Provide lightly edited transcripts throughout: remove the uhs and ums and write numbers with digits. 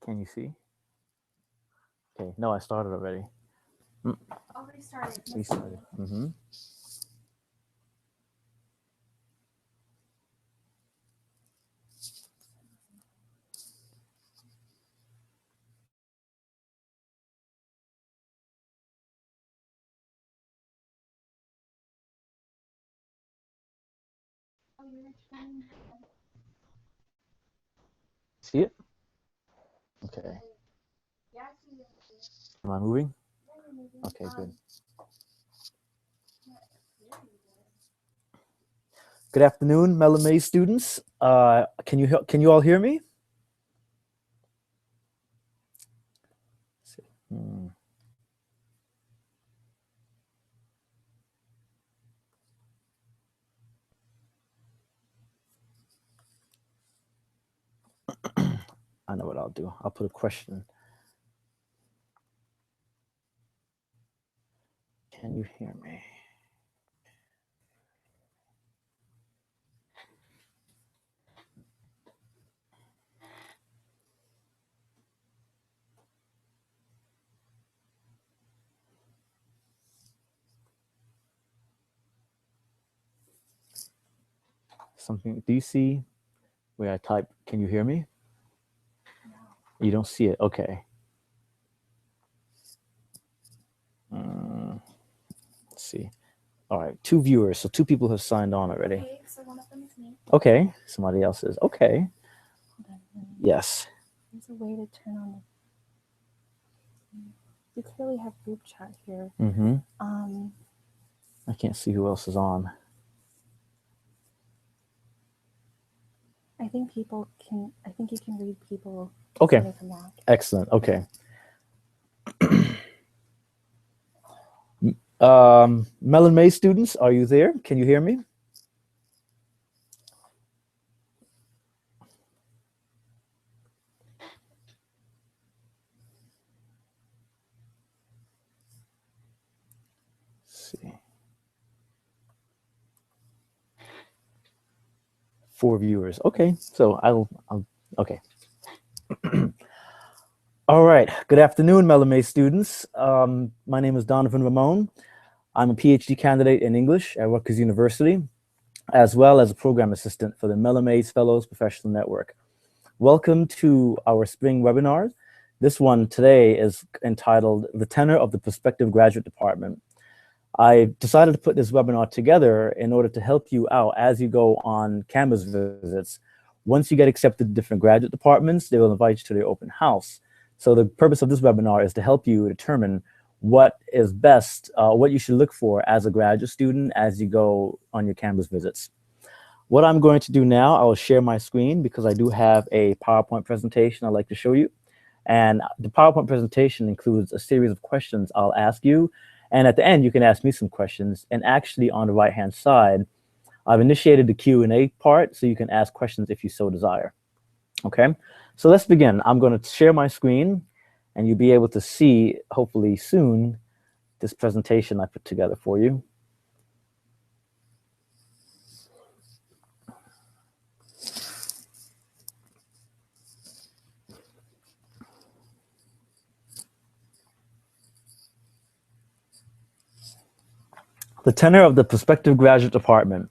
Can you see? Okay, no, I started already. Oh, restarted. Restarted. Mm-hmm. See it? Okay. Am I moving? Okay, good. Good afternoon, Mellon Mays students. Can you all hear me? I know what I'll do. I'll put a question. Can you hear me? Something, do you see where I type, can you hear me? No. You don't see it, okay. Let's see. All right, 2 viewers, so 2 people have signed on already. Okay, so one of them is me. Okay, somebody else is, okay. Yes. There's a way to turn on the, you clearly have group chat here. Mm-hmm. I can't see who else is on. I think you can read people. Okay, excellent, okay. Mellon Mays students, are you there? Can you hear me? Let's see. 4 viewers. Okay, so I'll okay. All right. Good afternoon, Mellon Mays students. My name is Donovan Ramon. I'm a PhD candidate in English at Rutgers University, as well as a program assistant for the Mellon Mays Fellows Professional Network. Welcome to our spring webinar. This one today is entitled The Tenor of the Prospective Graduate Department. I decided to put this webinar together in order to help you out as you go on campus visits. Once you get accepted to different graduate departments, they will invite you to their open house. So the purpose of this webinar is to help you determine what is best, what you should look for as a graduate student as you go on your campus visits. What I'm going to do now, I will share my screen because I do have a PowerPoint presentation I'd like to show you. And the PowerPoint presentation includes a series of questions I'll ask you. And at the end, you can ask me some questions. And actually on the right-hand side, I've initiated the Q&A part so you can ask questions if you so desire. Okay, so let's begin. I'm going to share my screen and you'll be able to see, hopefully soon, this presentation I put together for you. The tenor of the prospective graduate department.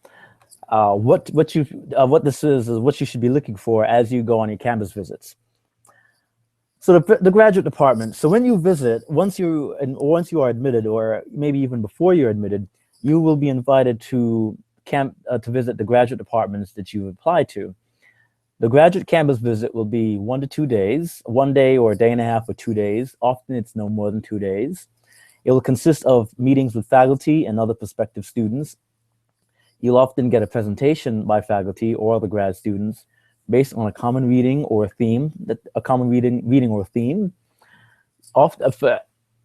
What this is what you should be looking for as you go on your campus visits. So the graduate department. So when you visit, once you are admitted, or maybe even before you're admitted, you will be invited to visit the graduate departments that you apply to. The graduate campus visit will be 1 to 2 days, 1 day or a day and a half or 2 days. Often it's no more than 2 days. It will consist of meetings with faculty and other prospective students. You'll often get a presentation by faculty or other grad students based on a common reading or a theme,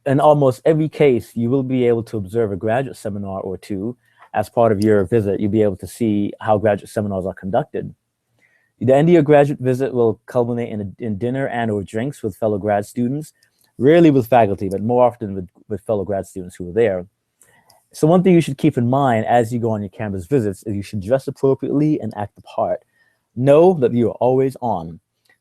In almost every case, you will be able to observe a graduate seminar or 2 as part of your visit. You'll be able to see how graduate seminars are conducted. The end of your graduate visit will culminate in dinner and or drinks with fellow grad students, rarely with faculty, but more often with fellow grad students who are there. So one thing you should keep in mind as you go on your campus visits is you should dress appropriately and act the part. Know that you are always on.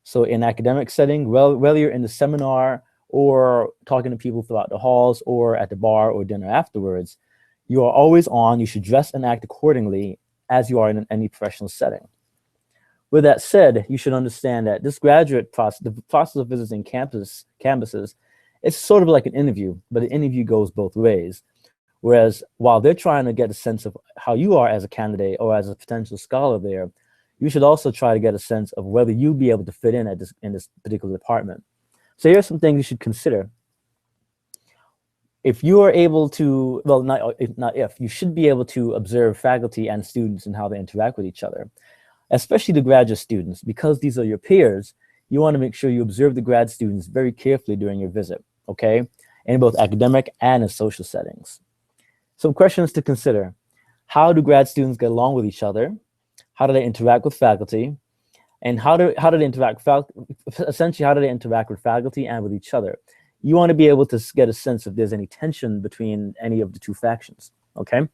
So in academic setting, whether you're in the seminar or talking to people throughout the halls or at the bar or dinner afterwards, you are always on. You should dress and act accordingly as you are in any professional setting. With that said, you should understand that this graduate process, the process of visiting campuses, it's sort of like an interview, but an interview goes both ways. Whereas while they're trying to get a sense of how you are as a candidate or as a potential scholar there, you should also try to get a sense of whether you'll be able to fit in in this particular department. So here are some things you should consider. If you are able to, well, not if, you should be able to observe faculty and students and how they interact with each other, especially the graduate students. Because these are your peers, you want to make sure you observe the grad students very carefully during your visit, okay? In both academic and in social settings. Some questions to consider. How do grad students get along with each other? How do they interact with faculty? And how do they interact, essentially, how do they interact with faculty and with each other? You want to be able to get a sense if there's any tension between any of the two factions, okay?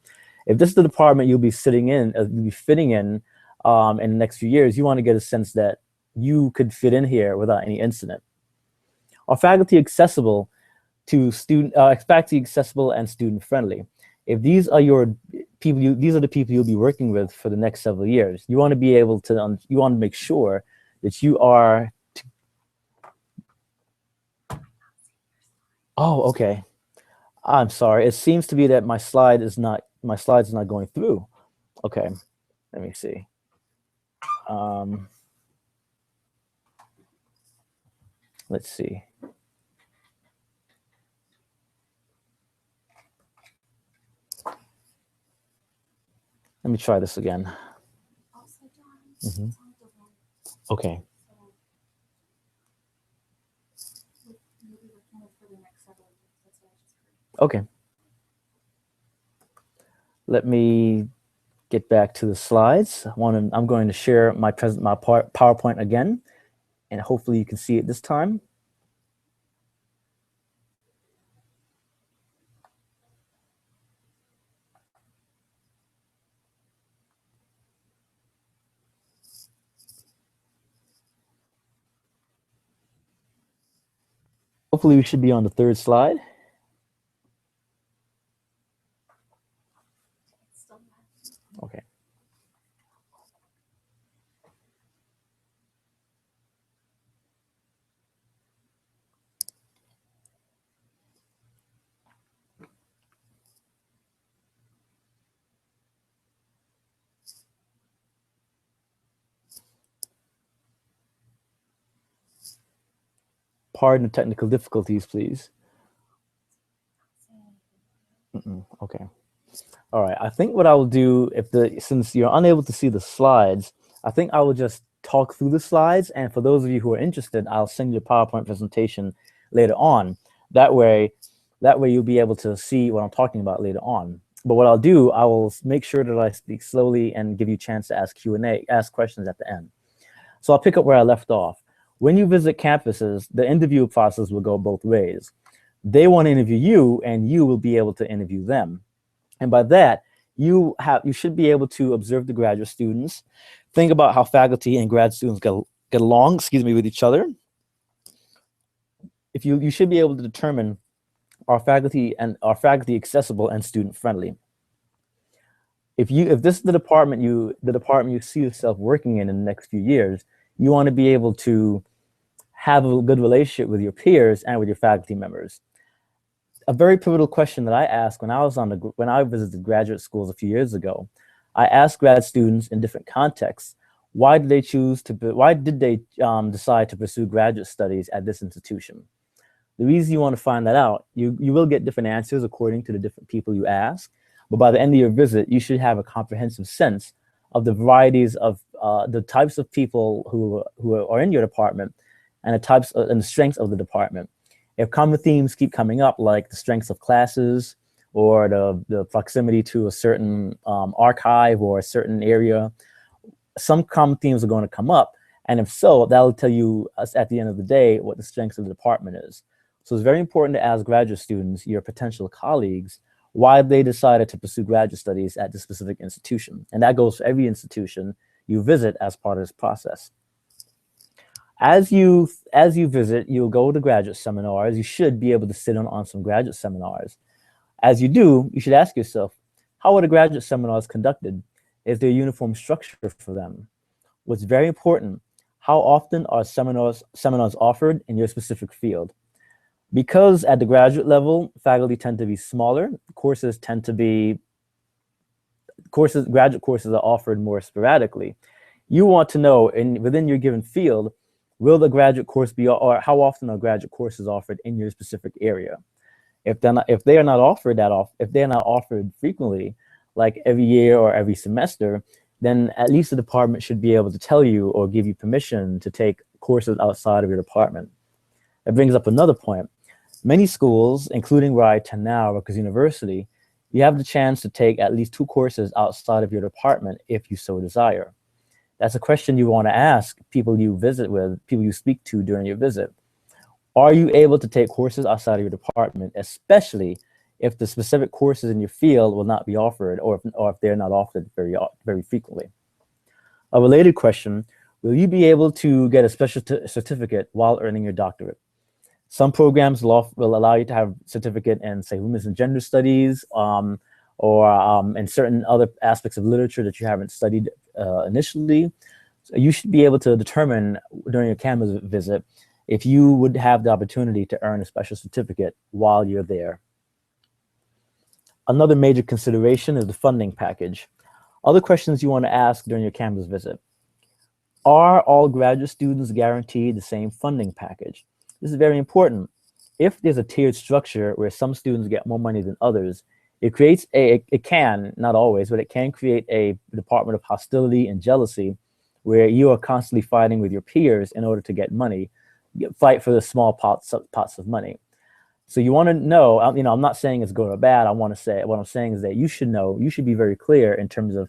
If this is the department you'll be fitting in in the next few years, you want to get a sense that you could fit in here without any incident. Are faculty accessible to faculty accessible and student friendly? If these are your people, these are the people you'll be working with for the next several years. You want to be able to, you want to make sure that you are. Oh, okay. I'm sorry. It seems to be that my slides is not going through. Okay, let me see. Let's see. Let me try this again. Okay. Okay. Let me get back to the slides. I'm going to share my PowerPoint again, and hopefully you can see it this time. Hopefully we should be on the third slide. Okay. Pardon the technical difficulties, please. Okay. All right. I think what I will do, since you're unable to see the slides, I think I will just talk through the slides. And for those of you who are interested, I'll send you a PowerPoint presentation later on. That way you'll be able to see what I'm talking about later on. But what I'll do, I will make sure that I speak slowly and give you a chance to ask ask questions at the end. So I'll pick up where I left off. When you visit campuses, the interview process will go both ways. They want to interview you, and you will be able to interview them. And by that, you should be able to observe the graduate students, think about how faculty and grad students get along, with each other. If you should be able to determine are faculty accessible and student friendly. If this is the department you see yourself working in the next few years, you want to be able to have a good relationship with your peers and with your faculty members. A very pivotal question that I asked when I visited graduate schools a few years ago, I asked grad students in different contexts, why did they decide to pursue graduate studies at this institution? The reason you want to find that out, you will get different answers according to the different people you ask, but by the end of your visit, you should have a comprehensive sense of the varieties of the types of people who are in your department and the types and the strengths of the department. If common themes keep coming up, like the strengths of classes or the proximity to a certain archive or a certain area, some common themes are going to come up. And if so, that'll tell you at the end of the day what the strengths of the department is. So it's very important to ask graduate students, your potential colleagues, why they decided to pursue graduate studies at this specific institution. And that goes for every institution you visit as part of this process. As you visit, you'll go to graduate seminars. You should be able to sit on some graduate seminars. As you do, you should ask yourself, how are the graduate seminars conducted? Is there a uniform structure for them? What's very important, how often are seminars offered in your specific field? Because at the graduate level, faculty tend to be smaller, graduate courses are offered more sporadically. You want to know, within your given field, will the graduate course be, or how often are graduate courses offered in your specific area? If they are not offered frequently, like every year or every semester, then at least the department should be able to tell you or give you permission to take courses outside of your department. That brings up another point. Many schools, including where I attend now, Rutgers University, you have the chance to take at least 2 courses outside of your department if you so desire. That's a question you want to ask people you visit with, people you speak to during your visit. Are you able to take courses outside of your department, especially if the specific courses in your field will not be offered, or if they're not offered very frequently? A related question, will you be able to get a special certificate while earning your doctorate? Some programs will allow you to have a certificate in, say, women's and gender studies, or in certain other aspects of literature that you haven't studied initially. So you should be able to determine during your campus visit if you would have the opportunity to earn a special certificate while you're there. Another major consideration is the funding package. Other questions you want to ask during your campus visit. Are all graduate students guaranteed the same funding package? This is very important. If there's a tiered structure where some students get more money than others, it can, not always, but it can create a department of hostility and jealousy where you are constantly fighting with your peers in order to get money, fight for the small pots of money. So you want to know, I'm not saying it's good or bad. What I'm saying is that you should be very clear in terms of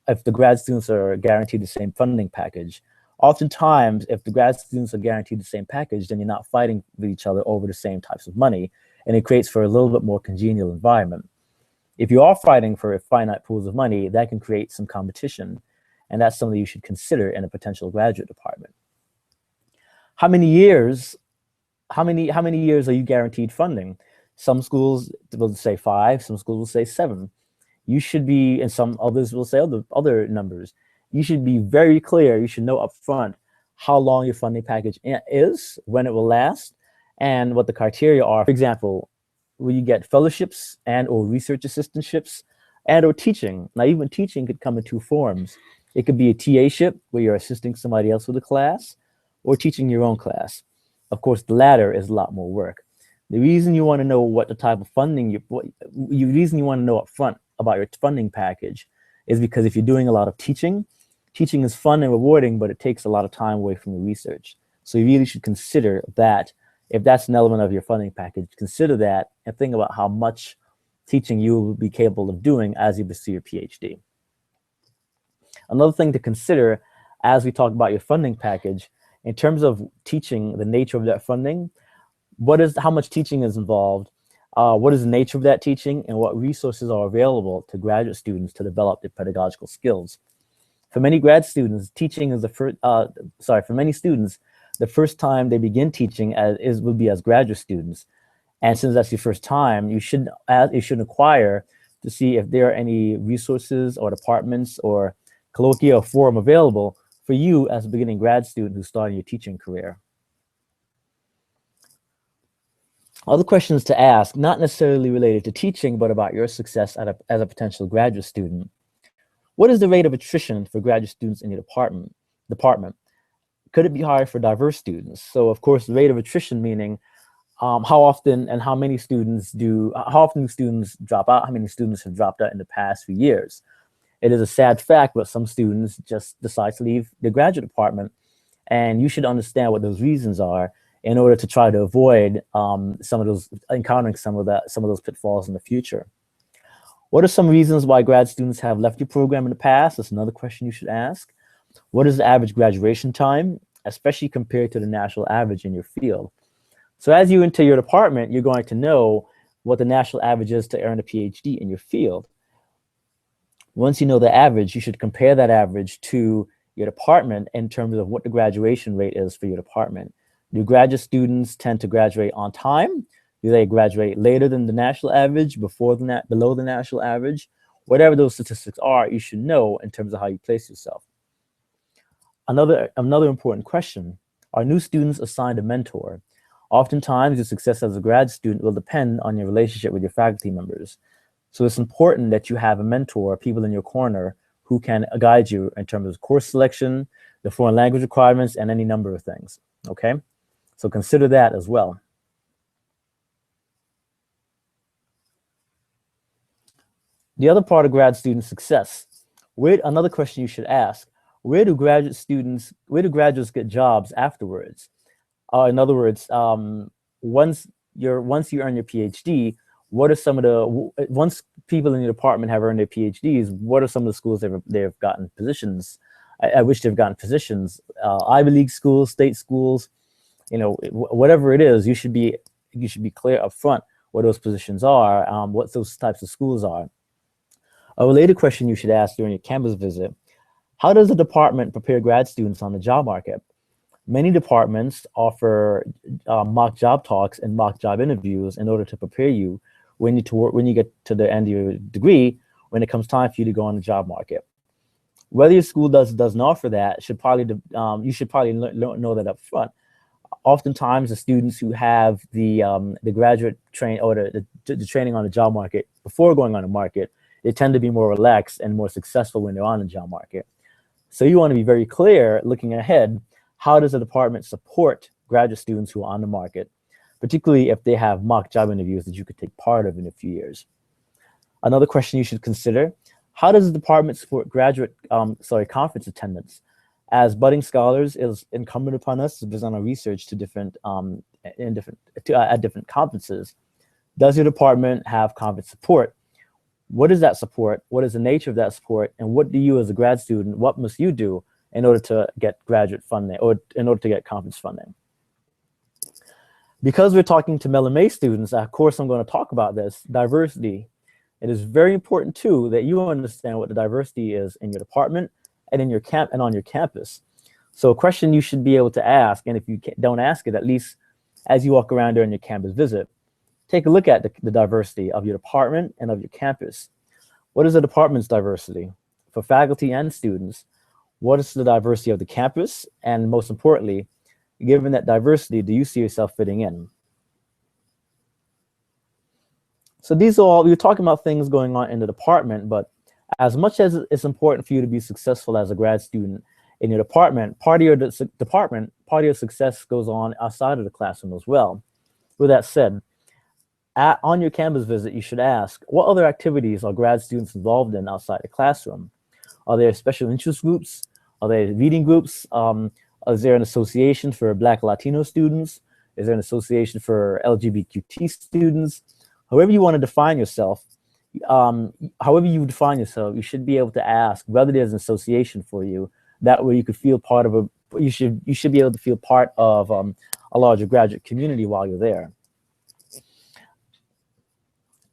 if the grad students are guaranteed the same funding package. Oftentimes, if the grad students are guaranteed the same package, then you're not fighting with each other over the same types of money, and it creates for a little bit more congenial environment. If you are fighting for finite pools of money, that can create some competition, and that's something you should consider in a potential graduate department. How many years are you guaranteed funding? Some schools will say 5, some schools will say 7. You should be, and some others will say other numbers. You should be very clear. You should know up front how long your funding package is, when it will last, and what the criteria are. For example, will you get fellowships and or research assistantships and or teaching? Now, even teaching could come in 2 forms. It could be a TA-ship where you're assisting somebody else with a class, or teaching your own class. Of course, the latter is a lot more work. The reason you want to know what the type of funding, the reason you want to know up front about your funding package is because if you're doing a lot of teaching is fun and rewarding, but it takes a lot of time away from your research. So you really should consider that. If that's an element of your funding package, consider that and think about how much teaching you will be capable of doing as you pursue your PhD. Another thing to consider as we talk about your funding package, in terms of teaching, the nature of that funding, how much teaching is involved, what is the nature of that teaching, and what resources are available to graduate students to develop their pedagogical skills. For many grad students, teaching is for many students, the first time they begin teaching will be as graduate students. And since that's your first time, you should inquire to see if there are any resources or departments or colloquia or forum available for you as a beginning grad student who's starting your teaching career. Other questions to ask, not necessarily related to teaching, but about your success as a potential graduate student. What is the rate of attrition for graduate students in your department? Could it be higher for diverse students? So of course, the rate of attrition meaning how often do students drop out, how many students have dropped out in the past few years. It is a sad fact, but some students just decide to leave the graduate department, and you should understand what those reasons are in order to try to avoid encountering some of those pitfalls in the future. What are some reasons why grad students have left your program in the past? That's another question you should ask. What is the average graduation time, especially compared to the national average in your field? So as you enter your department, you're going to know what the national average is to earn a PhD in your field. Once you know the average, you should compare that average to your department in terms of what the graduation rate is for your department. Do graduate students tend to graduate on time? Do they graduate later than the national average, below the national average? Whatever those statistics are, you should know in terms of how you place yourself. Another important question, are new students assigned a mentor? Oftentimes, your success as a grad student will depend on your relationship with your faculty members. So it's important that you have a mentor, people in your corner who can guide you in terms of course selection, the foreign language requirements, and any number of things, okay? So consider that as well. The other part of grad student success, another question you should ask, where do graduates get jobs afterwards? In other words, once you earn your PhD, what are some of the, once people in your department have earned their PhDs, what are some of the schools they've gotten positions, at which they've gotten positions? Ivy League schools, state schools, you know, whatever it is, you should be clear up front what those positions are, what those types of schools are. A related question you should ask during your campus visit, how does the department prepare grad students on the job market? Many departments offer mock job talks and mock job interviews in order to prepare you when you get to the end of your degree, when it comes time for you to go on the job market. Whether your school doesn't offer that, you should probably know that up front. Oftentimes, the students who have the graduate train or the training on the job market before going on the market, they tend to be more relaxed and more successful when they're on the job market. So you want to be very clear looking ahead, how does the department support graduate students who are on the market, particularly if they have mock job interviews that you could take part of in a few years. Another question you should consider, how does the department support conference attendance? As budding scholars, it is incumbent upon us to present our research to different conferences. Does your department have conference support? What is that support? What is the nature of that support? And what do you as a grad student, what must you do in order to get graduate funding or in order to get conference funding? Because we're talking to Mellon Mays students, of course I'm going to talk about this, diversity. It is very important too that you understand what the diversity is in your department and in your on your campus. So a question you should be able to ask, and if you don't ask it, at least as you walk around during your campus visit, take a look at the diversity of your department and of your campus. What is the department's diversity? For faculty and students, what is the diversity of the campus? And most importantly, given that diversity, do you see yourself fitting in? So these are all, we were talking about things going on in the department, but as much as it's important for you to be successful as a grad student in your department, part of your success goes on outside of the classroom as well. With that said, on your campus visit, you should ask, what other activities are grad students involved in outside the classroom? Are there special interest groups? Are there reading groups? Is there an association for Black Latino students? Is there an association for LGBTQ students? However you want to define yourself, you should be able to ask whether there's an association for you. That way you could feel part of you should be able to feel part of a larger graduate community while you're there.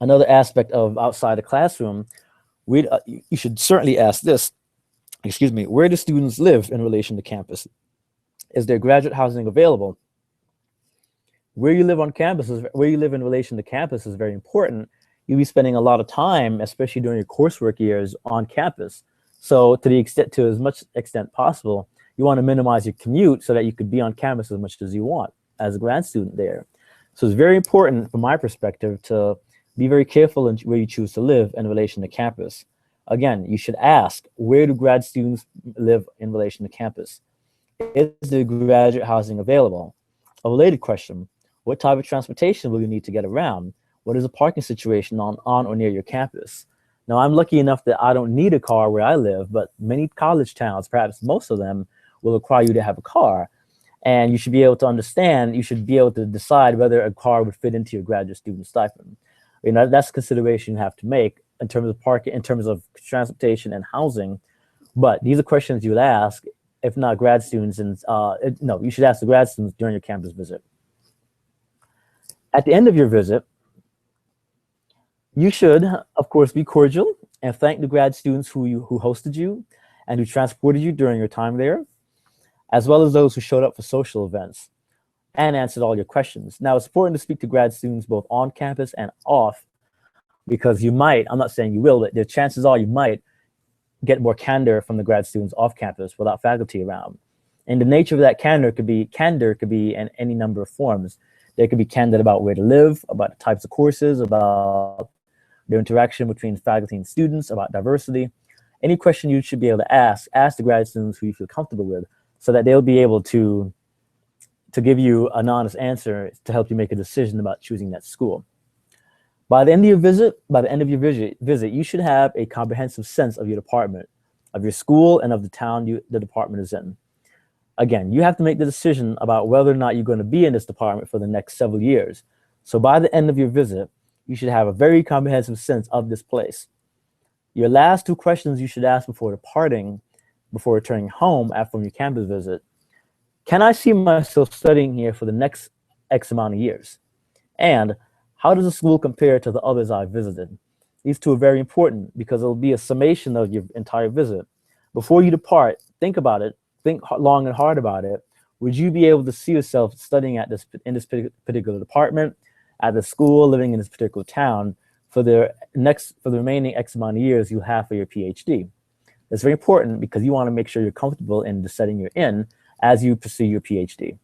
Another aspect of outside the classroom, you should certainly ask this, where do students live in relation to campus? Is there graduate housing available? Where you live on campus, where you live in relation to campus is very important. You'll be spending a lot of time, especially during your coursework years, on campus. So to as much extent possible, you want to minimize your commute so that you could be on campus as much as you want as a grad student there. So it's very important from my perspective to be very careful in where you choose to live in relation to campus. Again, you should ask, where do grad students live in relation to campus? Is there graduate housing available? A related question, what type of transportation will you need to get around? What is the parking situation on or near your campus? Now, I'm lucky enough that I don't need a car where I live, but many college towns, perhaps most of them, will require you to have a car. And you should be able to understand, you should be able to decide whether a car would fit into your graduate student stipend. You know, that's a consideration you have to make in terms of parking, in terms of transportation and housing. But these are questions you would ask, if not grad students, and no, you should ask the grad students during your campus visit. At the end of your visit, you should, of course, be cordial and thank the grad students who hosted you, and who transported you during your time there, as well as those who showed up for social events and answered all your questions. Now, it's important to speak to grad students both on campus and off, because you might, I'm not saying you will, but the chances are you might get more candor from the grad students off campus without faculty around. And the nature of that candor could be in any number of forms. They could be candid about where to live, about the types of courses, about their interaction between faculty and students, about diversity. Any question you should be able to ask the grad students who you feel comfortable with, so that they'll be able to give you an honest answer to help you make a decision about choosing that school. By the end of your visit, you should have a comprehensive sense of your department, of your school, and of the town the department is in. Again, you have to make the decision about whether or not you're going to be in this department for the next several years. So by the end of your visit, you should have a very comprehensive sense of this place. Your last two questions you should ask before returning home from your campus visit: can I see myself studying here for the next X amount of years? And how does the school compare to the others I've visited? These two are very important because it'll be a summation of your entire visit. Before you depart, think about it, think long and hard about it. Would you be able to see yourself studying in this particular department, at the school, living in this particular town for the remaining X amount of years you have for your PhD? It's very important because you want to make sure you're comfortable in the setting you're in as you pursue your PhD.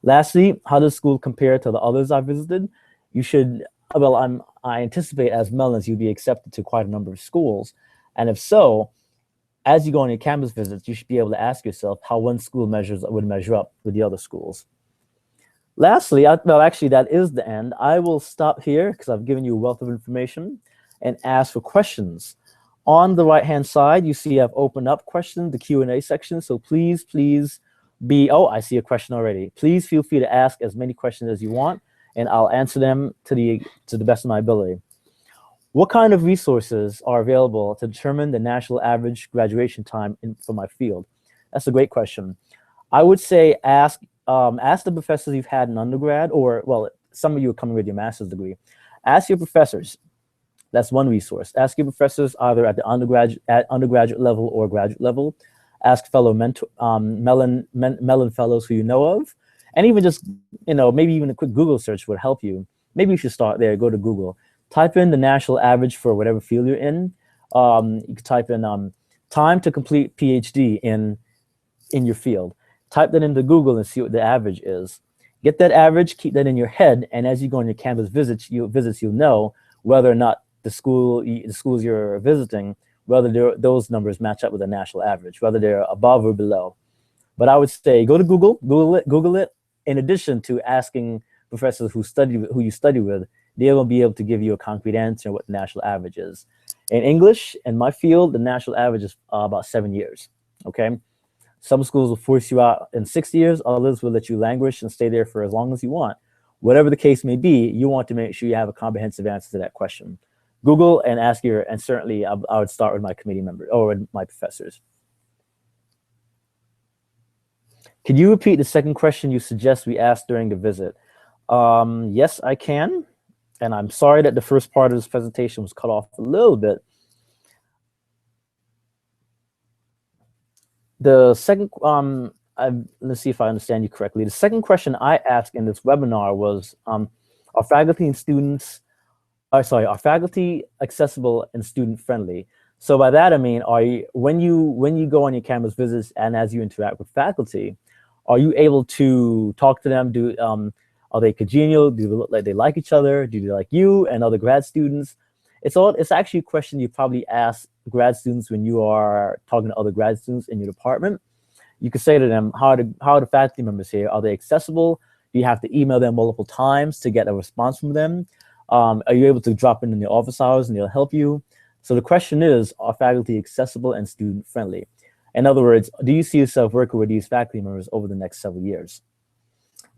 Lastly, how does school compare to the others I've visited? You should, I anticipate as Mellons, you'll be accepted to quite a number of schools. And if so, as you go on your campus visits, you should be able to ask yourself how one school would measure up with the other schools. Lastly, actually that is the end. I will stop here because I've given you a wealth of information and ask for questions. On the right-hand side, you see I've opened up questions, the Q&A section. So please I see a question already. Please feel free to ask as many questions as you want, and I'll answer them to the best of my ability. What kind of resources are available to determine the national average graduation time for my field? That's a great question. I would say ask the professors you've had in undergrad, or, well, some of you are coming with your master's degree. Ask your professors. That's one resource. Ask your professors either at the undergraduate level or graduate level. Ask fellow Mellon Fellows who you know of. And even just, maybe even a quick Google search would help you. Maybe you should start there. Go to Google. Type in the national average for whatever field you're in. You could type in time to complete PhD in your field. Type that into Google and see what the average is. Get that average, keep that in your head, and as you go on your campus visits, you'll know whether or not the schools you're visiting, whether those numbers match up with the national average, whether they're above or below. But I would say go to Google it. In addition to asking professors who you study with, they will be able to give you a concrete answer on what the national average is. In English, in my field, the national average is about 7 years. Okay, some schools will force you out in 6 years. Others will let you languish and stay there for as long as you want. Whatever the case may be, you want to make sure you have a comprehensive answer to that question. Google and ask and certainly I would start with my committee members or with my professors. Could you repeat the second question you suggest we ask during the visit? Yes, I can. And I'm sorry that the first part of this presentation was cut off a little bit. The second, let's see if I understand you correctly. The second question I asked in this webinar was, are faculty accessible and student friendly? So by that I mean, when you go on your campus visits and as you interact with faculty, are you able to talk to them? Are they congenial? Do they look like they like each other? Do they like you and other grad students? It's actually a question you probably ask grad students when you are talking to other grad students in your department. You could say to them, how are the faculty members here? Are they accessible? Do you have to email them multiple times to get a response from them? Are you able to drop in their office hours and they'll help you? So the question is, are faculty accessible and student friendly? In other words, do you see yourself working with these faculty members over the next several years?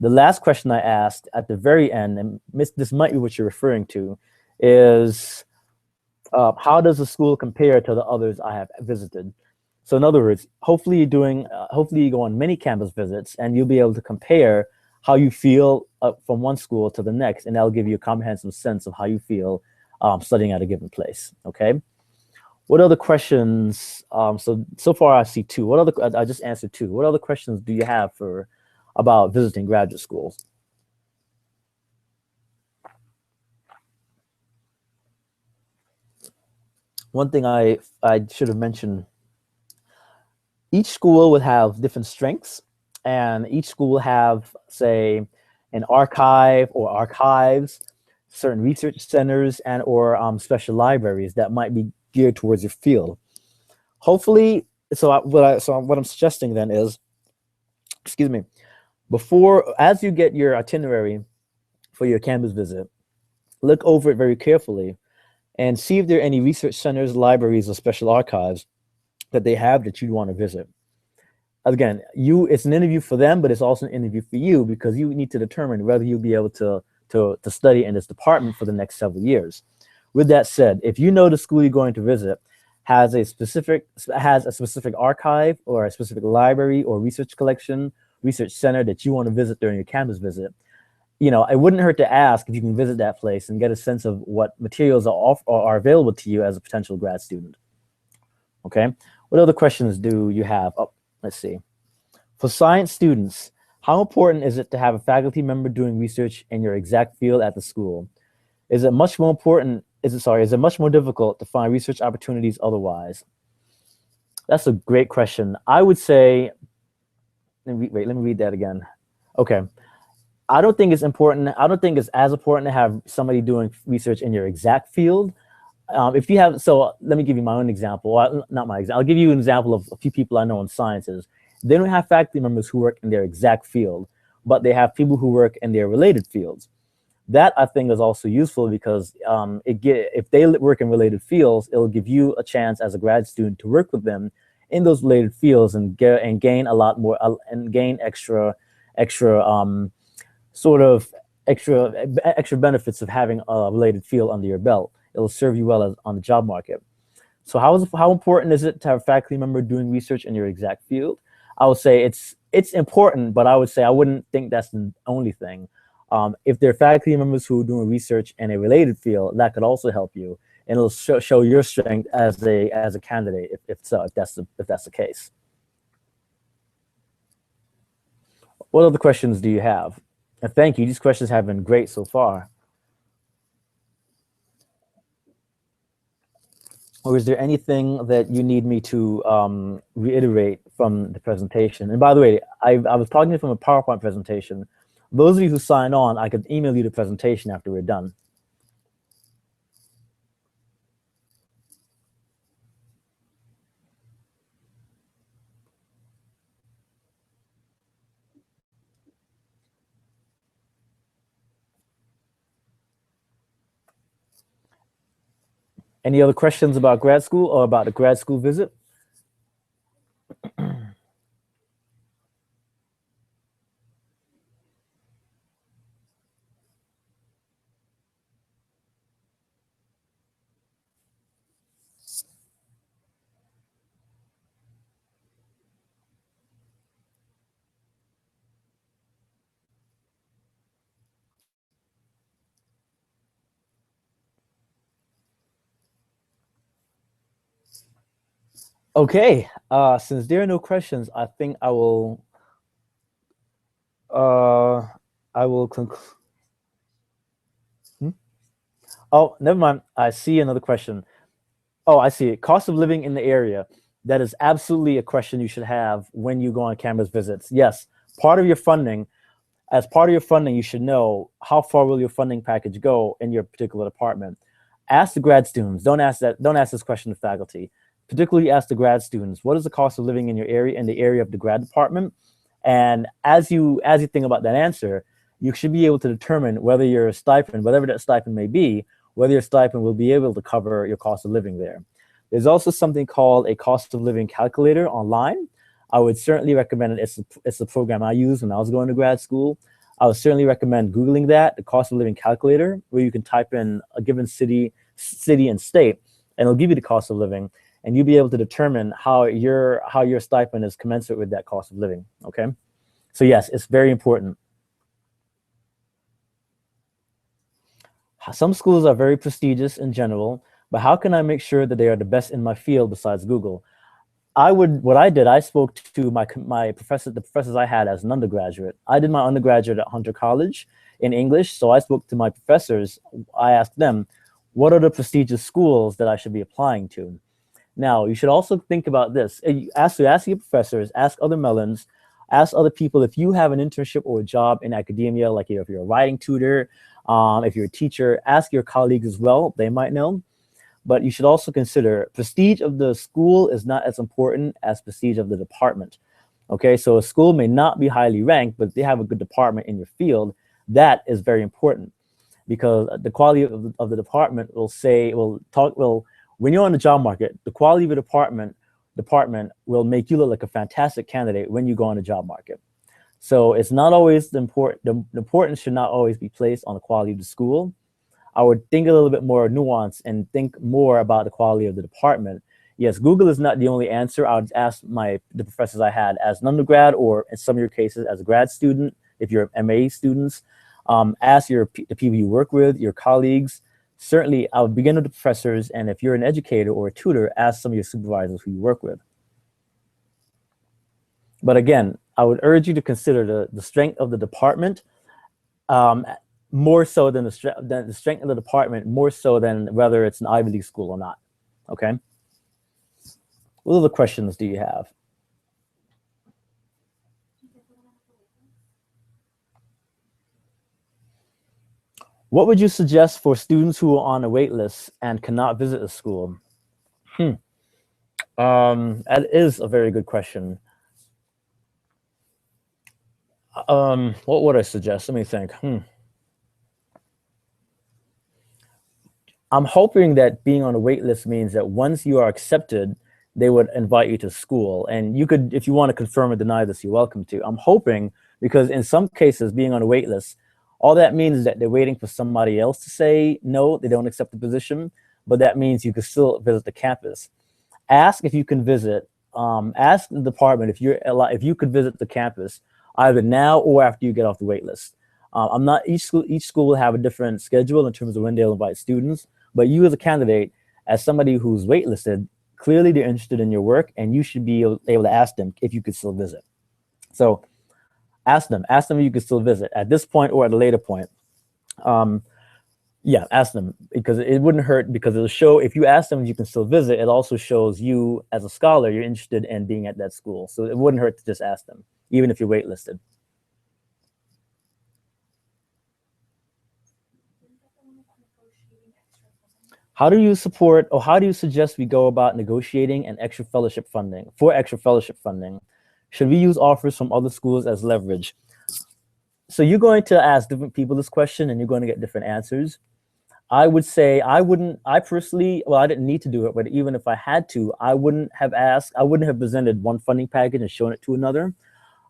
The last question I asked at the very end, and this might be what you're referring to, is how does the school compare to the others I have visited? So in other words, hopefully you go on many campus visits and you'll be able to compare how you feel from one school to the next, and that'll give you a comprehensive sense of how you feel studying at a given place, okay? What other questions? So far I see two. What other? I just answered two. What other questions do you have for about visiting graduate schools? One thing I should have mentioned: each school would have different strengths, and each school will have, say, an archive or archives, certain research centers, and or special libraries that might be geared towards your field. Hopefully, what I'm suggesting then is, excuse me, as you get your itinerary for your campus visit, look over it very carefully and see if there are any research centers, libraries, or special archives that they have that you'd want to visit. Again, it's an interview for them, but it's also an interview for you because you need to determine whether you'll be able to study in this department for the next several years. With that said, if you know the school you're going to visit has a specific archive or a specific library or research collection, research center that you want to visit during your campus visit, it wouldn't hurt to ask if you can visit that place and get a sense of what materials are available to you as a potential grad student. Okay, what other questions do you have? Oh, let's see. For science students, how important is it to have a faculty member doing research in your exact field at the school? Is it much more difficult to find research opportunities otherwise? That's a great question. I would say, let me read that again. Okay. I don't think it's as important to have somebody doing research in your exact field. If you have, so let me give you my own example. Well, not my example. I'll give you an example of a few people I know in sciences. They don't have faculty members who work in their exact field, but they have people who work in their related fields. That I think is also useful because if they work in related fields, it'll give you a chance as a grad student to work with them in those related fields and gain a lot more and gain extra sort of extra benefits of having a related field under your belt. It'll serve you well on the job market. So how important is it to have a faculty member doing research in your exact field? I would say it's important, but I would say I wouldn't think that's the only thing. If there are faculty members who are doing research in a related field, that could also help you, and it'll show your strength as a candidate if that's the case. What other questions do you have? And thank you. These questions have been great so far. Or is there anything that you need me to reiterate from the presentation? And by the way, I was talking from a PowerPoint presentation. Those of you who sign on, I could email you the presentation after we're done. Any other questions about grad school or about the grad school visit? Okay, since there are no questions, I think I will conclude. Oh, never mind. I see another question. Oh, I see it. Cost of living in the area. That is absolutely a question you should have when you go on campus visits. Yes, as part of your funding, you should know how far will your funding package go in your particular department. Ask the grad students. Don't ask this question to faculty. Particularly ask the grad students, what is the cost of living in your area, in the area of the grad department? And as you think about that answer, you should be able to determine whether your stipend, whatever that stipend may be, whether your stipend will be able to cover your cost of living there. There's also something called a cost of living calculator online. I would certainly recommend it. It's a program I used when I was going to grad school. I would certainly recommend Googling that, the cost of living calculator, where you can type in a given city and state, and it'll give you the cost of living, and you'll be able to determine how your stipend is commensurate with that cost of living. Okay, so yes, it's very important. Some schools are very prestigious in general, but how can I make sure that they are the best in my field besides Google? What I did, I spoke to my professor, the professors I had as an undergraduate. I did my undergraduate at Hunter College in English, so I spoke to my professors. I asked them, what are the prestigious schools that I should be applying to? Now, you should also think about this. Ask your professors, ask other Mellons, ask other people if you have an internship or a job in academia, like if you're a writing tutor, if you're a teacher, ask your colleagues as well. They might know. But you should also consider prestige of the school is not as important as prestige of the department. Okay, so a school may not be highly ranked, but if they have a good department in your field, that is very important, because the quality of the department will when you're on the job market, the quality of the department will make you look like a fantastic candidate when you go on the job market. So it's not always the importance should not always be placed on the quality of the school. I would think a little bit more nuanced and think more about the quality of the department. Yes, Google is not the only answer. I would ask the professors I had as an undergrad, or in some of your cases as a grad student, if you're MA students, ask the people you work with, your colleagues. Certainly, I would begin with the professors, and if you're an educator or a tutor, ask some of your supervisors who you work with. But again, I would urge you to consider the strength of the department, more so than the strength of the department, more so than whether it's an Ivy League school or not. Okay. What other questions do you have? What would you suggest for students who are on a wait list and cannot visit a school? That is a very good question. What would I suggest? Let me think. I'm hoping that being on a wait list means that once you are accepted, they would invite you to school. And you could, if you want to confirm or deny this, you're welcome to. I'm hoping, because in some cases, being on a wait list, all that means is that they're waiting for somebody else to say no, they don't accept the position, but that means you can still visit the campus. Ask if you can visit. Ask the department if you could visit the campus either now or after you get off the wait list. Each school will have a different schedule in terms of when they'll invite students, but you as a candidate, as somebody who's waitlisted, clearly they're interested in your work, and you should be able to ask them if you could still visit. So ask them if you could still visit at this point or at a later point. Yeah, ask them, because it wouldn't hurt, because it'll show, if you ask them if you can still visit, it also shows you as a scholar, you're interested in being at that school. So it wouldn't hurt to just ask them, even if you're waitlisted. How do you support, or how do you suggest we go about negotiating an extra fellowship funding, Should we use offers from other schools as leverage? So you're going to ask different people this question, and you're going to get different answers. I would say I personally, well, I didn't need to do it, but even if I had to, I wouldn't have presented one funding package and shown it to another.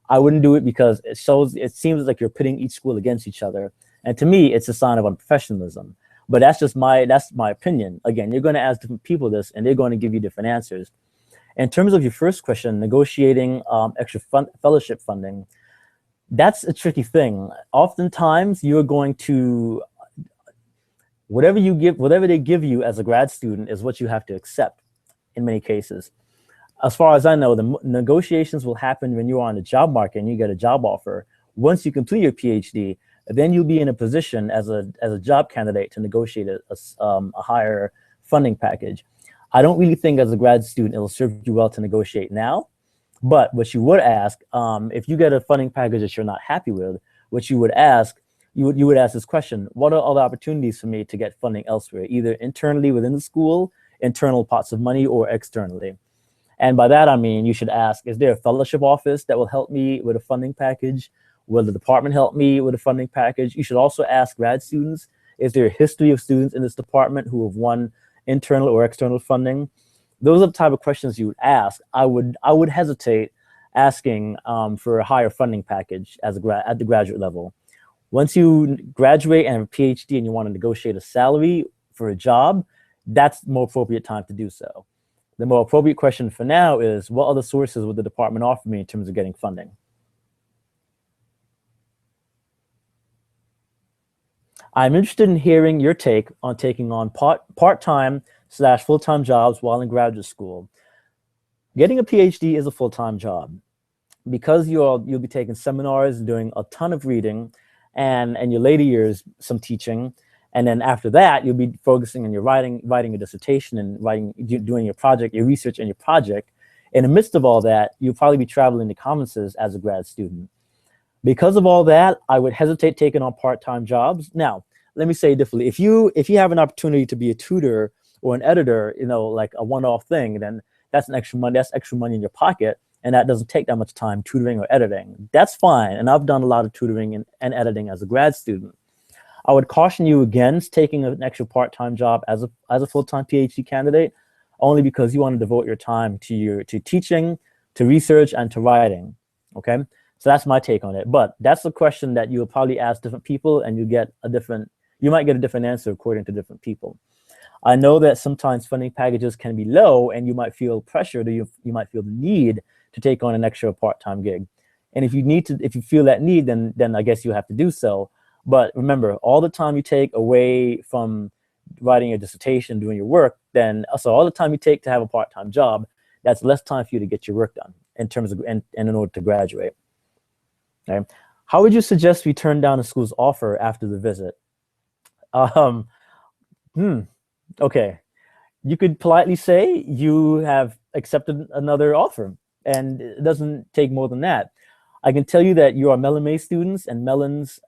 I wouldn't do it because it seems like you're pitting each school against each other. And to me, it's a sign of unprofessionalism. But that's my opinion. Again, you're going to ask different people this, and they're going to give you different answers. In terms of your first question, negotiating extra fellowship funding, that's a tricky thing. Oftentimes, you're going to, whatever they give you as a grad student is what you have to accept in many cases. As far as I know, the negotiations will happen when you're on the job market and you get a job offer. Once you complete your PhD, then you'll be in a position as a job candidate to negotiate a higher funding package. I don't really think as a grad student it'll serve you well to negotiate now, but what you would ask, if you get a funding package that you're not happy with, what you would ask, you would ask this question: what are other opportunities for me to get funding elsewhere, either internally within the school, internal pots of money, or externally? And by that, I mean, you should ask, is there a fellowship office that will help me with a funding package? Will the department help me with a funding package? You should also ask grad students, is there a history of students in this department who have won internal or external funding? Those are the type of questions you would ask. I would hesitate asking for a higher funding package at the graduate level. Once you graduate and have a PhD and you want to negotiate a salary for a job, that's the more appropriate time to do so. The more appropriate question for now is, what other sources would the department offer me in terms of getting funding? I'm interested in hearing your take on taking on part-time / full-time jobs while in graduate school. Getting a PhD is a full-time job because you'll be taking seminars and doing a ton of reading, and in your later years some teaching, and then after that you'll be focusing on your writing a dissertation and doing your project, your research and your project. In the midst of all that, you'll probably be traveling to conferences as a grad student. Because of all that, I would hesitate taking on part-time jobs. Now, let me say it differently. If you have an opportunity to be a tutor or an editor, like a one-off thing, then that's extra money in your pocket, and that doesn't take that much time, tutoring or editing. That's fine, and I've done a lot of tutoring and editing as a grad student. I would caution you against taking an extra part-time job as a full-time PhD candidate, only because you want to devote your time to teaching, to research, and to writing. Okay, so that's my take on it. But that's a question that you'll probably ask different people, and you might get a different answer according to different people. I know that sometimes funding packages can be low, and you might feel pressured, or you might feel the need to take on an extra part-time gig. And if you feel that need, then I guess you have to do so. But remember, all the time you take away from writing your dissertation, doing your work, so all the time you take to have a part-time job, that's less time for you to get your work done in terms of and in order to graduate. Okay. How would you suggest we turn down a school's offer after the visit? Okay. You could politely say you have accepted another offer, and it doesn't take more than that. I can tell you that you are Mellon Mays students, and Mellons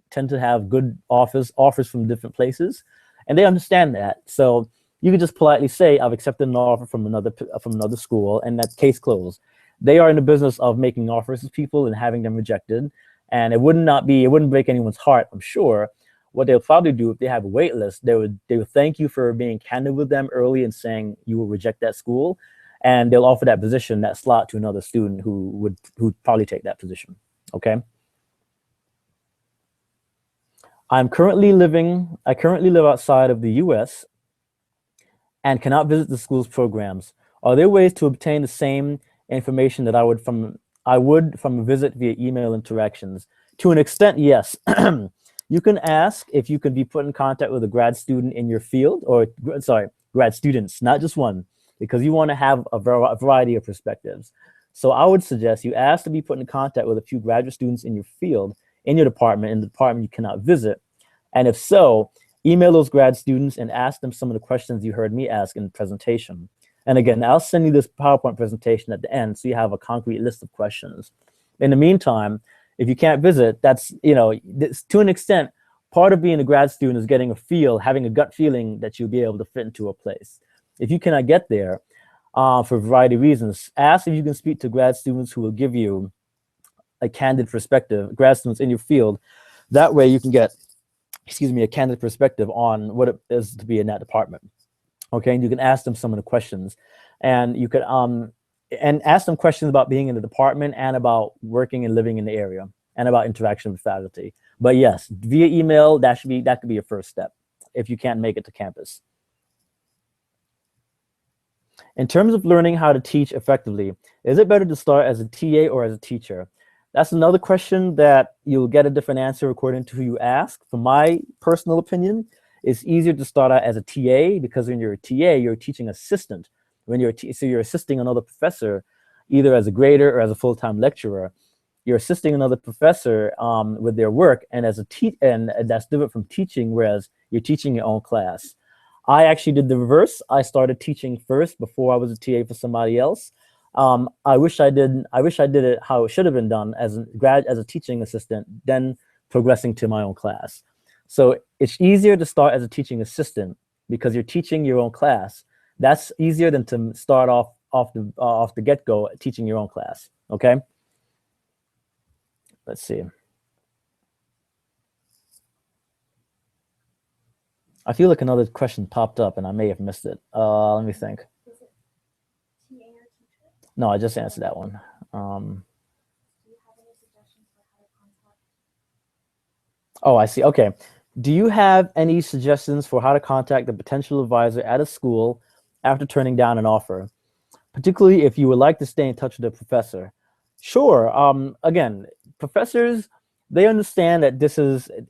tend to have good offers from different places, and they understand that. So you could just politely say, I've accepted an offer from another school, and that's case closed. They are in the business of making offers to people and having them rejected, and it wouldn't break anyone's heart, I'm sure. What they'll probably do if they have a wait list, they would thank you for being candid with them early and saying you will reject that school, and they'll offer that position, that slot, to another student who'd probably take that position. Okay. I currently live outside of the US and cannot visit the school's programs. Are there ways to obtain the same information that I would from a visit via email interactions? To an extent, yes. You can ask if you could be put in contact with a grad student in your field, or grad students, not just one, because you want to have a variety of perspectives. So I would suggest you ask to be put in contact with a few graduate students in your field, in the department you cannot visit. And if so, email those grad students and ask them some of the questions you heard me ask in the presentation. And again, I'll send you this PowerPoint presentation at the end, so you have a concrete list of questions. In the meantime, if you can't visit, that's, to an extent, part of being a grad student is having a gut feeling that you'll be able to fit into a place. If you cannot get there for a variety of reasons, ask if you can speak to grad students who will give you a candid perspective, grad students in your field. That way you can get, a candid perspective on what it is to be in that department. Okay, and you can ask them some of the questions. And you could and ask them questions about being in the department and about working and living in the area and about interaction with faculty. But yes, via email, that could be your first step if you can't make it to campus. In terms of learning how to teach effectively, is it better to start as a TA or as a teacher? That's another question that you'll get a different answer according to who you ask. From my personal opinion, it's easier to start out as a TA, because when you're a TA, you're a teaching assistant. So you're assisting another professor, either as a grader or as a full-time lecturer. You're assisting another professor with their work, and and that's different from teaching, whereas you're teaching your own class. I actually did the reverse. I started teaching first before I was a TA for somebody else. I wish I did it how it should have been done, as a teaching assistant, then progressing to my own class. So it's easier to start as a teaching assistant because you're teaching your own class. That's easier than to start off the get-go teaching your own class. Okay. Let's see. I feel like another question popped up and I may have missed it. Let me think. No, I just answered that one. Oh, I see. Okay. Do you have any suggestions for how to contact the potential advisor at a school after turning down an offer, particularly if you would like to stay in touch with the professor? Sure. Again, professors, they understand that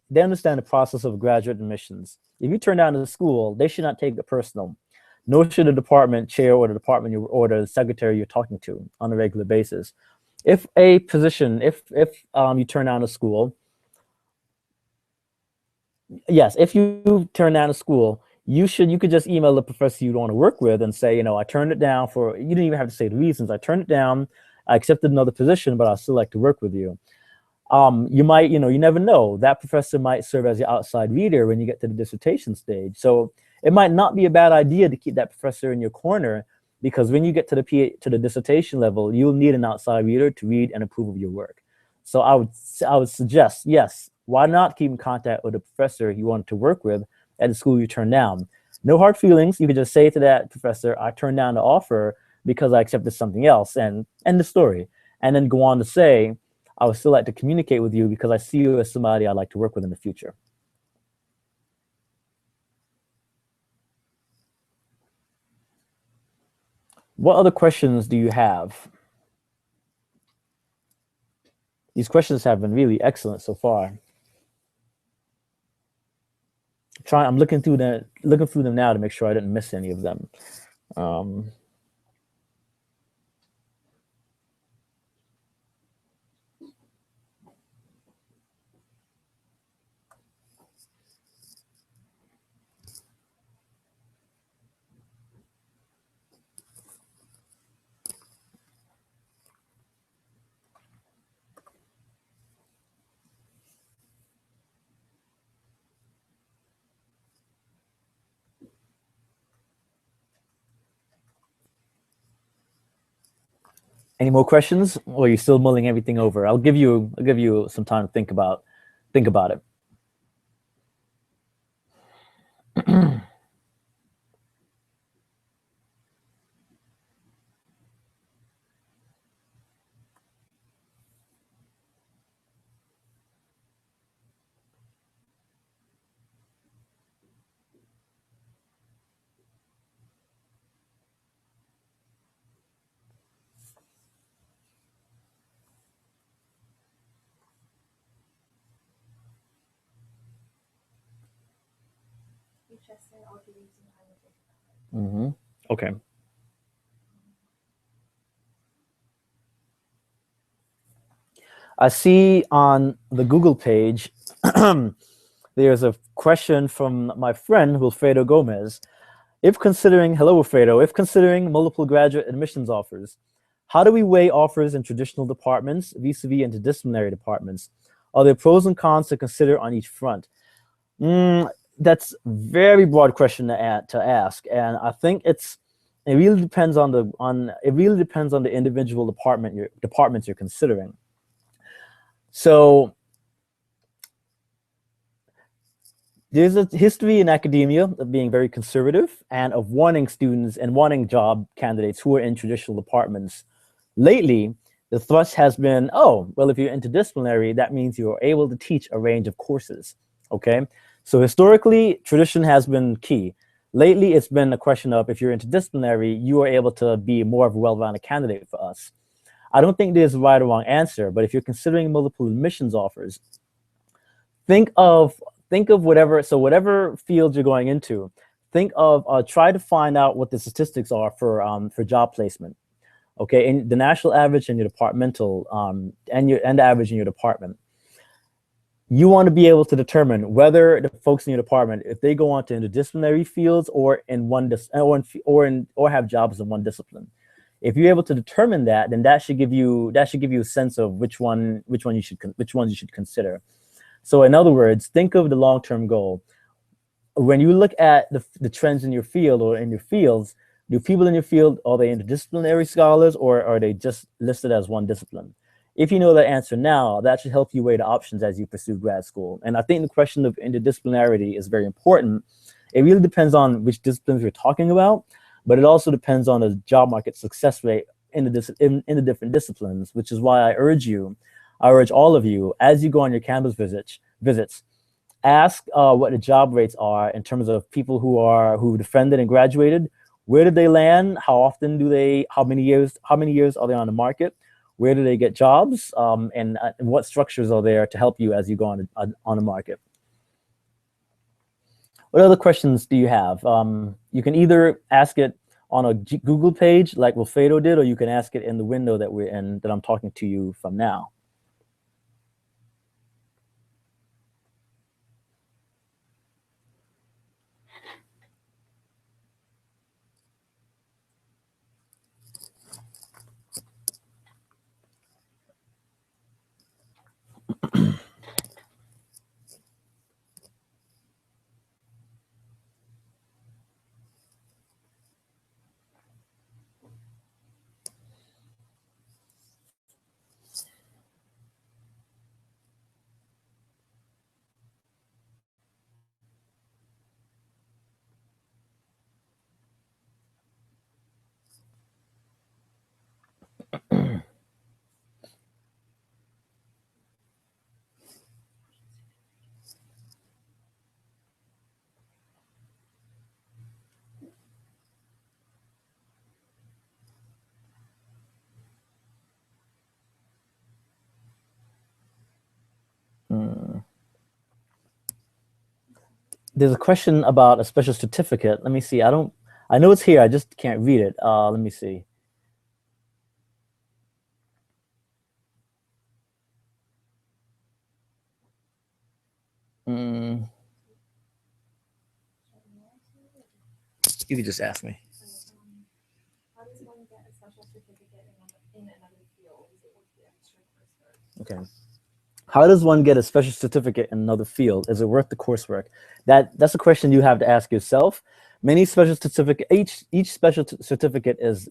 they understand the process of graduate admissions. If you turn down a school, they should not take it personal. nor should the department chair or the department or the secretary you're talking to on a regular basis. If a position, if you turn down a school, yes, if you turn down a school, you could just email the professor you want to work with and say, I turned it down for, you didn't even have to say the reasons. I turned it down, I accepted another position, but I'd still like to work with you. You might, you never know, that professor might serve as your outside reader when you get to the dissertation stage. So it might not be a bad idea to keep that professor in your corner, because when you get to the dissertation level, you'll need an outside reader to read and approve of your work. So I would suggest, yes, why not keep in contact with the professor you want to work with at the school you turned down? No hard feelings. You could just say to that professor, I turned down the offer because I accepted something else, and end the story. And then go on to say, I would still like to communicate with you because I see you as somebody I'd like to work with in the future. What other questions do you have? These questions have been really excellent so far. I'm looking through them now to make sure I didn't miss any of them. Any more questions, or are you still mulling everything over? I'll give you some time to think about it. Okay. I see on the Google page, there's a question from my friend, Wilfredo Gomez. Hello, Wilfredo, if considering multiple graduate admissions offers, how do we weigh offers in traditional departments vis-a-vis interdisciplinary departments? Are there pros and cons to consider on each front? That's a very broad question to ask, and I think it really depends on the individual departments you're considering. So there's a history in academia of being very conservative and of wanting students and wanting job candidates who are in traditional departments. Lately, the thrust has been, oh, well, if you're interdisciplinary, that means you're able to teach a range of courses, okay? So historically, tradition has been key. Lately, it's been a question of, if you're interdisciplinary, you are able to be more of a well-rounded candidate for us. I don't think there's a right or wrong answer, but if you're considering multiple admissions offers, think of whatever field you're going into, try to find out what the statistics are for job placement. Okay, and the national average and your departmental, and the average in your department. You want to be able to determine whether the folks in your department, if they go on to interdisciplinary fields or have jobs in one discipline. If you're able to determine that, then that should give you a sense of which ones you should consider. So in other words, think of the long-term goal. When you look at the trends in your field or in your fields, do people in your field, are they interdisciplinary scholars, or are they just listed as one discipline? If you know that answer now, that should help you weigh the options as you pursue grad school. And I think the question of interdisciplinarity is very important. It really depends on which disciplines you're talking about, but it also depends on the job market success rate in the different disciplines, which is why I urge all of you, as you go on your campus visits, ask what the job rates are in terms of people who defended and graduated. Where did they land? How many years are they on the market? Where do they get jobs? And what structures are there to help you as you go on the market? What other questions do you have? You can either ask it on a Google page like Wilfredo did, or you can ask it in the window that we're in, that I'm talking to you from now. There's a question about a special certificate. Let me see. I know it's here. I just can't read it. Let me see. You could just ask me. How does one get a special certificate in another field? Is it worth the extra coursework? Okay. How does one get a special certificate in another field? Is it worth the coursework? That's a question you have to ask yourself. Many special certificate, each special certificate is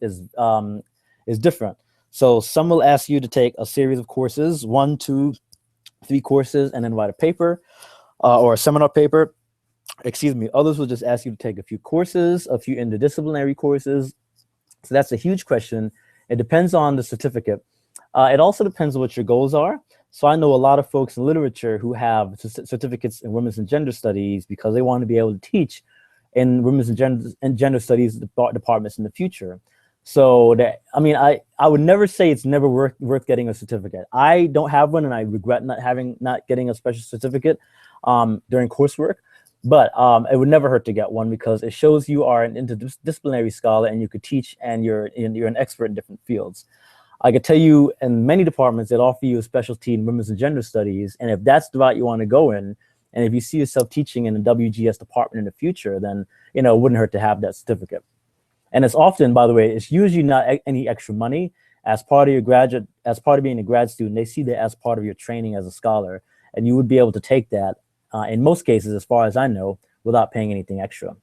different. So some will ask you to take a series of courses, 1, 2, 3 courses, and then write a paper or a seminar paper. Excuse me. Others will just ask you to take a few courses, a few interdisciplinary courses. So that's a huge question. It depends on the certificate. It also depends on what your goals are. So I know a lot of folks in literature who have certificates in women's and gender studies because they want to be able to teach in women's and gender studies departments in the future. So that, I mean, I would never say it's never worth getting a certificate. I don't have one, and I regret not getting a special certificate during coursework. But it would never hurt to get one because it shows you are an interdisciplinary scholar and you could teach, and you're an expert in different fields. I could tell you in many departments that offer you a specialty in women's and gender studies, and if that's the route you want to go in, and if you see yourself teaching in a WGS department in the future, then it wouldn't hurt to have that certificate. And it's often, by the way, it's usually not any extra money. As part of being a grad student, they see that as part of your training as a scholar, and you would be able to take that in most cases, as far as I know, without paying anything extra.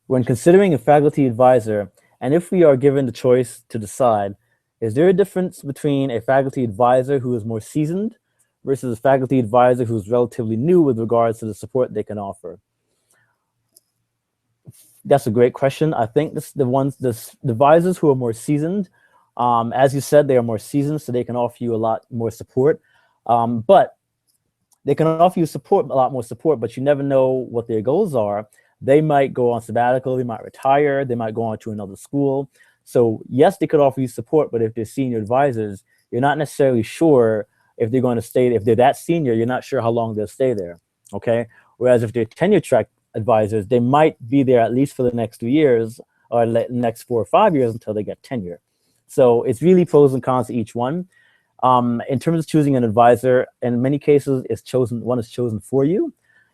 When considering a faculty advisor, and if we are given the choice to decide, is there a difference between a faculty advisor who is more seasoned versus a faculty advisor who is relatively new with regards to the support they can offer? That's a great question. I think the advisors who are more seasoned, as you said, they are more seasoned, so they can offer you a lot more support. But they can offer you a lot more support, but you never know what their goals are. They might go on sabbatical, they might retire, they might go on to another school. So yes, they could offer you support, but if they're senior advisors, you're not necessarily sure if they're going to stay. If they're that senior, you're not sure how long they'll stay there, okay? Whereas if they're tenure track advisors, they might be there at least for the next 2 years or the next 4 or 5 years until they get tenure. So it's really pros and cons to each one. In terms of choosing an advisor, in many cases, one is chosen for you.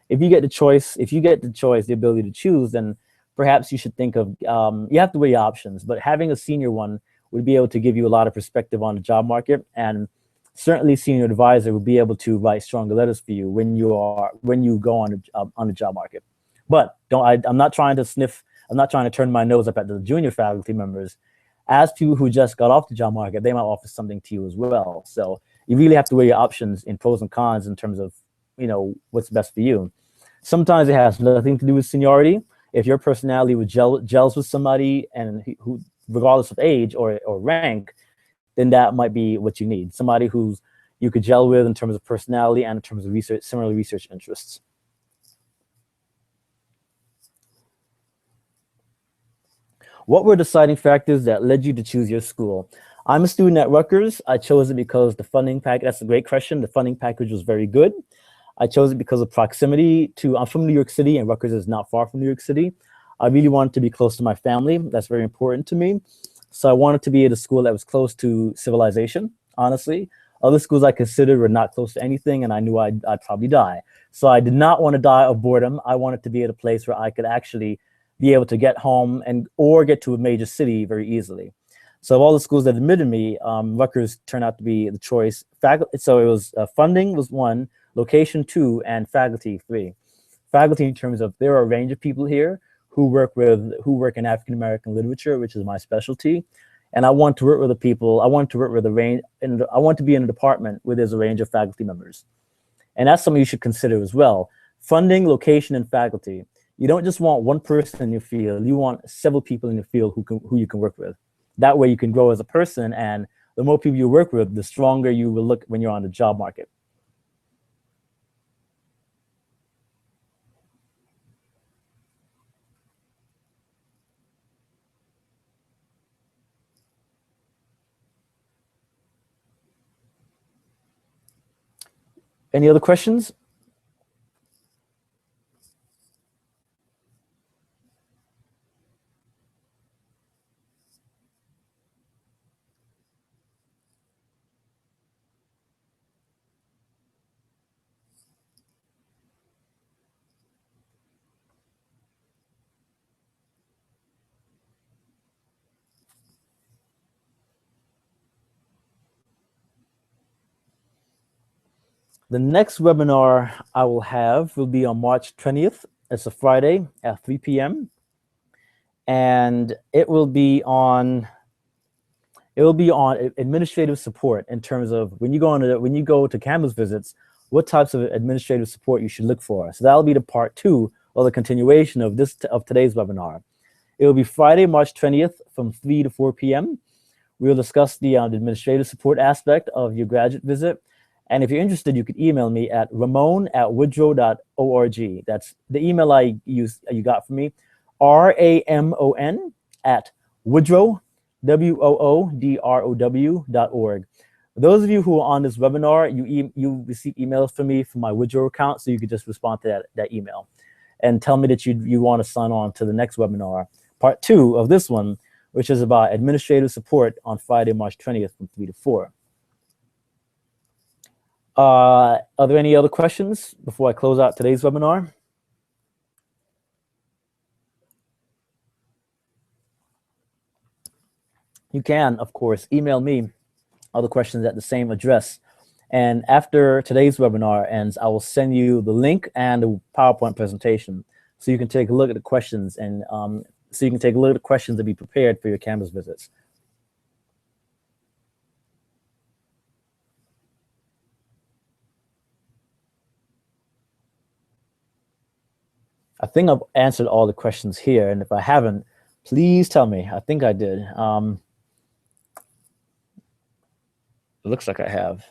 If you get the choice, the ability to choose, then perhaps you should think of, you have to weigh options, but having a senior one would be able to give you a lot of perspective on the job market, and certainly senior advisor would be able to write stronger letters for you when you go on the job market. But I'm not trying to turn my nose up at the junior faculty members. As people who just got off the job market, they might offer something to you as well. So you really have to weigh your options in pros and cons in terms of, what's best for you. Sometimes it has nothing to do with seniority. If your personality gels with somebody, and who, regardless of age or rank, then that might be what you need. Somebody who's you could gel with in terms of personality and in terms of similar research interests. What were deciding factors that led you to choose your school? I'm a student at Rutgers. I chose it because the funding package, that's a great question. The funding package was very good. I chose it because of proximity to, I'm from New York City and Rutgers is not far from New York City. I really wanted to be close to my family. That's very important to me. So I wanted to be at a school that was close to civilization, honestly. Other schools I considered were not close to anything and I knew I'd probably die. So I did not want to die of boredom. I wanted to be at a place where I could actually be able to get home or get to a major city very easily. So of all the schools that admitted me, Rutgers turned out to be the choice. So it was funding was 1, location 2, and faculty 3. Faculty in terms of there are a range of people here who work in African American literature, which is my specialty, and I want to work with the people. I want to work with a range, and I want to be in a department where there's a range of faculty members, and that's something you should consider as well. Funding, location, and faculty. You don't just want one person in your field. You want several people in your field who you can work with. That way you can grow as a person, and the more people you work with, the stronger you will look when you're on the job market. Any other questions? The next webinar I will have will be on March 20th. It's a Friday at 3 p.m. And it will be on administrative support in terms of when you go to campus visits, what types of administrative support you should look for. So that'll be the part 2 or the continuation of today's webinar. It will be Friday, March 20th from 3 to 4 p.m. We'll discuss the administrative support aspect of your graduate visit. And if you're interested, you could email me at ramon@woodrow.org. That's the email you got from me, RAMON @Woodrow, WOODROW.org. Those of you who are on this webinar, you receive emails from me from my Woodrow account, so you could just respond to that email and tell me that you want to sign on to the next webinar, part 2 of this one, which is about administrative support on Friday, March 20th from 3 to 4. Are there any other questions before I close out today's webinar? You can, of course, email me other questions at the same address. And after today's webinar ends, I will send you the link and the PowerPoint presentation so you can take a look at the questions and be prepared for your campus visits. I think I've answered all the questions here, and if I haven't, please tell me. I think I did. It looks like I have.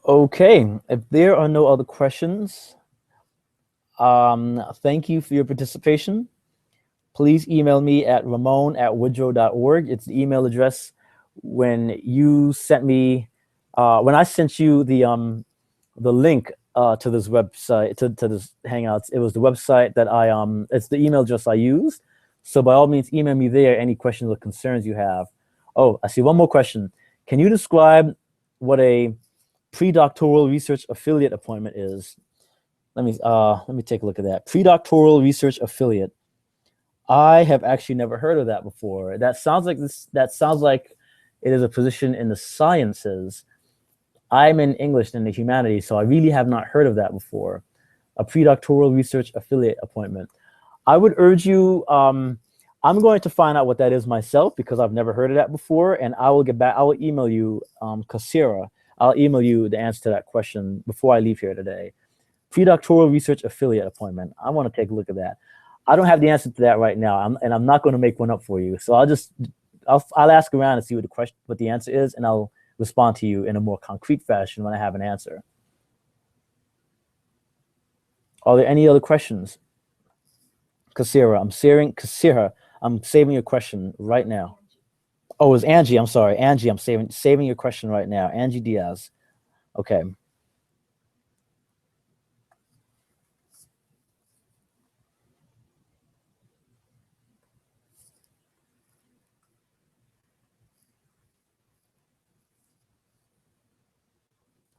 Okay, if there are no other questions, thank you for your participation. Please email me at ramon@woodrow.org. It's the email address when you sent me, when I sent you the link to this website, to this Hangouts. It was the website that it's the email address I used. So by all means, email me there any questions or concerns you have. Oh, I see one more question. Can you describe what a pre-doctoral research affiliate appointment is? Let me take a look at that. Pre-doctoral research affiliate. I have actually never heard of that before. That sounds like it is a position in the sciences. I'm in English and the humanities, so I really have not heard of that before. A pre-doctoral research affiliate appointment. I would urge you, I'm going to find out what that is myself because I've never heard of that before, and I will get back. I will email you, Kasira. I'll email you the answer to that question before I leave here today. Pre-doctoral research affiliate appointment. I want to take a look at that. I don't have the answer to that right now, and I'm not going to make one up for you. So I'll ask around and see what the answer is, and I'll respond to you in a more concrete fashion when I have an answer. Are there any other questions? Kasira, I'm saving your question right now. Oh, it was Angie. I'm sorry, Angie. I'm saving your question right now. Angie Diaz. Okay.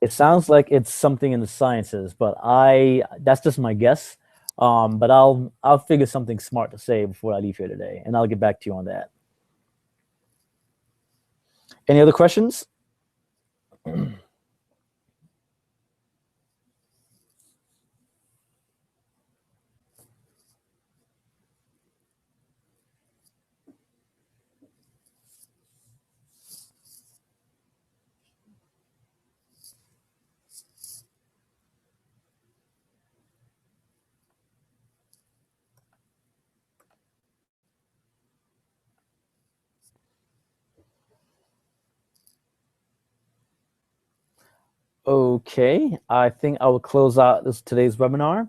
It sounds like it's something in the sciences, but that's just my guess. But I'll figure something smart to say before I leave here today, and I'll get back to you on that. Any other questions? Okay, I think I will close out today's webinar.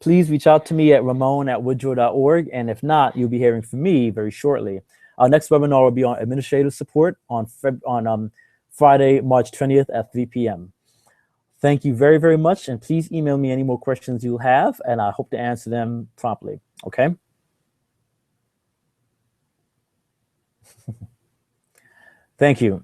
Please reach out to me at ramon@woodrow.org, and if not, you'll be hearing from me very shortly. Our next webinar will be on administrative support on Friday, March 20th at 3 p.m. Thank you very, very much, and please email me any more questions you have, and I hope to answer them promptly, okay? Thank you.